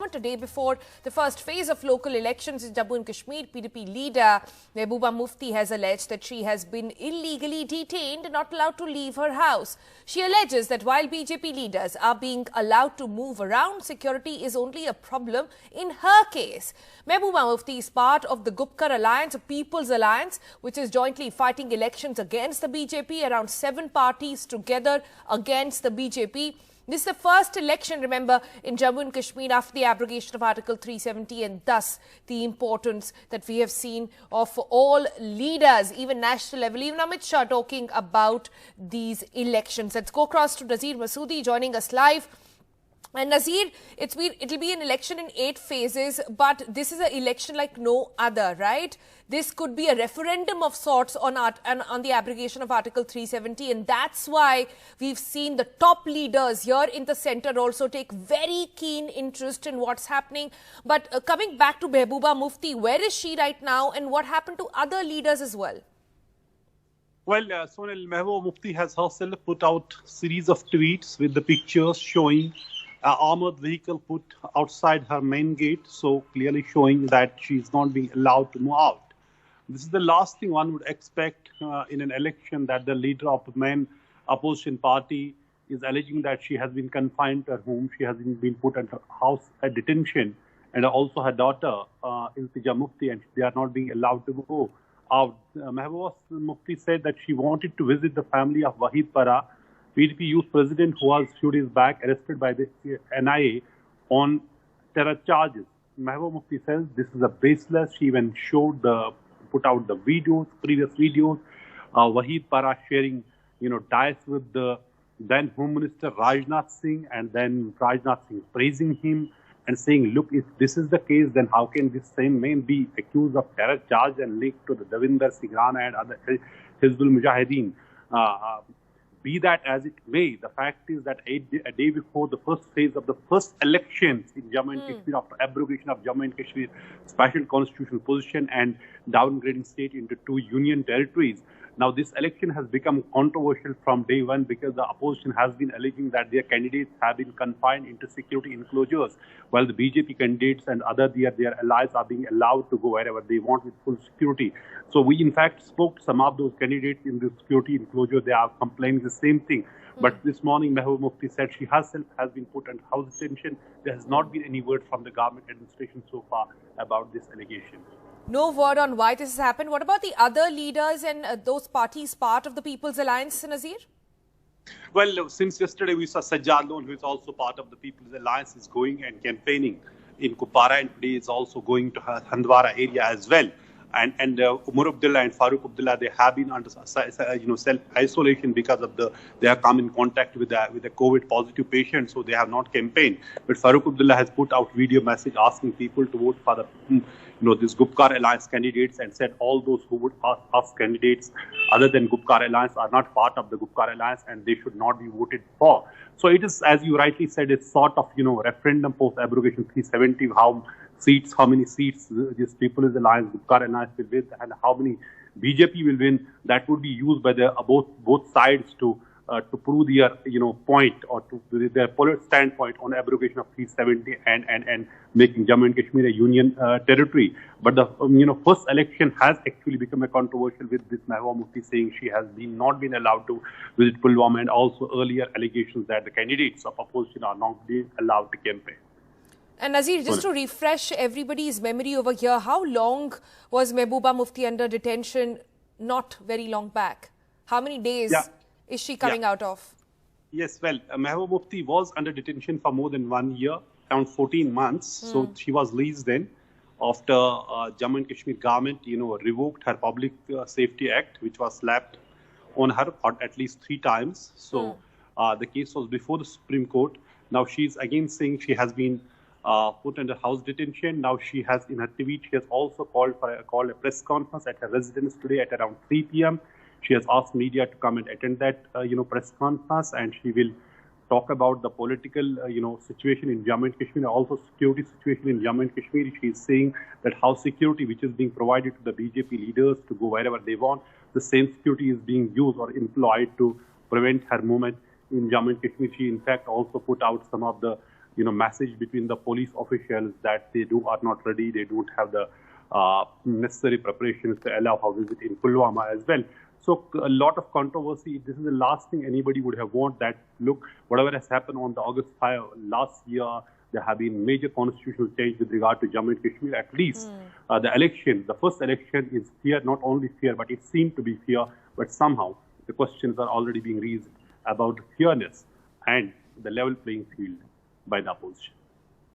moment, a day before the first phase of local elections in Jammu and Kashmir, PDP leader Mehbooba Mufti has alleged that she has been illegally detained and not allowed to leave her house. She alleges that while BJP leaders are being allowed to move around, security is only a problem in her case. Mehbooba Mufti is part of the Gupkar Alliance, a People's Alliance, which is jointly fighting elections against the BJP, around 7 parties together against the BJP. This is the first election, remember, in Jammu and Kashmir after the abrogation of Article 370, and thus the importance that we have seen of all leaders, even national level, even Amit Shah talking about these elections. Let's go across to Nazir Masoodi joining us live. And Nazir, it'll be an election in 8 phases, but this is an election like no other, right? This could be a referendum of sorts on the abrogation of Article 370, and that's why we've seen the top leaders here in the centre also take very keen interest in what's happening. But coming back to Mehbooba Mufti, where is she right now, and what happened to other leaders as well? Well, Sonal, Mehbooba Mufti has herself put out series of tweets with the pictures showing an armored vehicle put outside her main gate, so clearly showing that she is not being allowed to move out. This is the last thing one would expect in an election, that the leader of the main opposition party is alleging that she has been confined to her home, she has been put under house detention, and also her daughter, Iltija Mufti, and they are not being allowed to go out. Mehbooba Mufti said that she wanted to visit the family of Wahid Para, PDP youth president, who was few days back arrested by the NIA on terror charges. Mehbooba Mufti says this is a baseless. She even put out the videos, previous videos, Wahid Para sharing, dice with the then Home Minister Rajnath Singh, and then Rajnath Singh praising him and saying, look, if this is the case, then how can this same man be accused of terror charge and linked to the Davinder Singh Rana and other Hizbul Mujahideen? Be that as it may, the fact is that a day before the first phase of the first elections in Jammu and Kashmir, after abrogation of Jammu and Kashmir special constitutional position and downgrading state into 2 union territories, now this election has become controversial from day one because the opposition has been alleging that their candidates have been confined into security enclosures, while the BJP candidates and their allies are being allowed to go wherever they want with full security. So we in fact spoke to some of those candidates in the security enclosure. They are complaining the same thing. But this morning, Mehbooba Mufti said she herself has been put under house detention. There has not been any word from the government administration so far about this allegation. No word on why this has happened. What about the other leaders and those parties part of the People's Alliance, Nazir? Well, since yesterday we saw Sajjad Lone, who is also part of the People's Alliance, is going and campaigning in Kupwara, and today is also going to Handwara area as well. And Umar Abdullah and Farooq Abdullah, they have been under self-isolation because of they have come in contact with the COVID positive patient, so they have not campaigned. But Farooq Abdullah has put out video message asking people to vote for this Gupkar Alliance candidates, and said all those who would ask candidates other than Gupkar Alliance are not part of the Gupkar Alliance and they should not be voted for. So it is, as you rightly said, it's sort of referendum post abrogation 370, how many seats this People's Alliance, Gupkar Alliance will win, and how many BJP will win. That would be used by both sides to prove their point, or to their political standpoint on abrogation of 370 and making Jammu and Kashmir a union territory. But the first election has actually become a controversial, with this Mehbooba Mufti saying she has not been allowed to visit Pulwama, and also earlier allegations that the candidates of opposition are not being allowed to campaign. And Nazir, just to refresh everybody's memory over here, how long was Mehbooba Mufti under detention? Not very long back. How many days is she coming out of? Yes, well, Mehbooba Mufti was under detention for more than 1 year, around 14 months. So she was released then after Jammu and Kashmir government, revoked her Public Safety Act, which was slapped on her at least 3 times. So the case was before the Supreme Court. Now she's again saying she has been put under house detention. Now she has, in her tweet, she has also called a press conference at her residence today at around 3 p.m. She has asked media to come and attend that press conference, and she will talk about the political situation in Jammu and Kashmir, also security situation in Jammu and Kashmir. She is saying that how security, which is being provided to the BJP leaders to go wherever they want, the same security is being used or employed to prevent her movement in Jammu and Kashmir. She in fact also put out some of the message between the police officials that they are not ready, they don't have the necessary preparations to allow houses in Pulwama as well. So a lot of controversy. This is the last thing anybody would have wanted. That look, whatever has happened on the August fire last year, there have been major constitutional change with regard to Jammu and Kashmir. At least the first election is fair, not only fair, but it seemed to be fair. But somehow the questions are already being raised about fairness and the level playing field by the opposition.